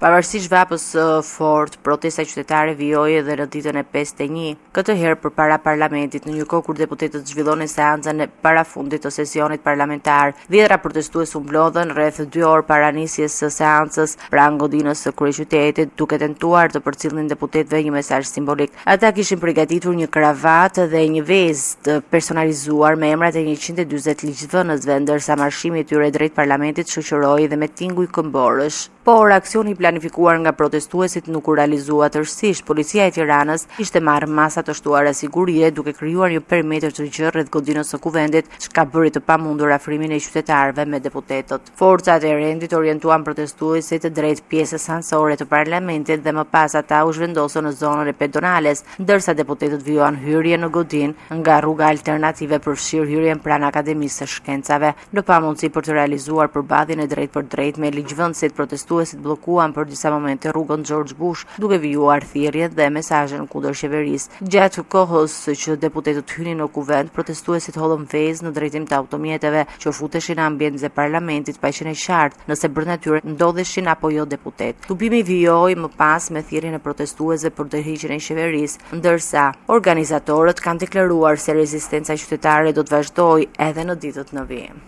Pavarësisht vapës së fortë, protesta qytetare vijoi edhe në ditën e 5/1, këtë herë përpara parlamentit, në një kohë kur deputetët zhvillonin seancën e parafundit të sesionit parlamentar. Dhjetra protestues u mblodhen rreth 2 orë para nisjes së seancës pranë godinës së kryeqytetit, duke tentuar të përcjellnin deputetëve një mesazh simbolik. Ata kishin përgatitur një kravatë dhe një vezë të personalizuar me emrat e 140 ligjvënësve, ndërsa marshimi i tyre drejt parlamentit shoqëroi dhe me tinguj këmborësh. Por aksioni planifikuar nga protestuesit nuk u realizua tërësisht. Policia e Tiranës ishte marrë masa të shtuara sigurie duke krijuar një perimetër të gjerë rreth godinës së kuvendit, çka bëri të pamundur afrimin e qytetarëve me deputetët. Forcat e rendit orientuan protestuesit drejt pjesës ansore të parlamentit dhe më pas ata u zhvendosën në zonën e pedonales, ndërsa deputetët vijuan hyrje në godinë nga rruga alternative, përfshirë hyrjen pranë Akademisë së Shkencave. Në pamundësi për të realizuar përballjen e drejt për drejt me ligjvënësit, protestuesit bllokuan për disa momente rrugën George Bush, duke vijuar thirrjet dhe mesazhen kundër qeverisë. Gjatë kohës që deputetët hynin në kuvent, protestuesit hollën vezë në drejtim të automjeteve që futeshin në ambientin e parlamentit, pa qenë qartë nëse brenda tyre ndodheshin apo jo deputet. Tubimi vijoi më pas me thirrjen e protestuesve për tërhiqjen e qeverisë, ndërsa organizatorët kanë deklaruar se rezistenca qytetare do të vazhdojë edhe në ditët në vijim.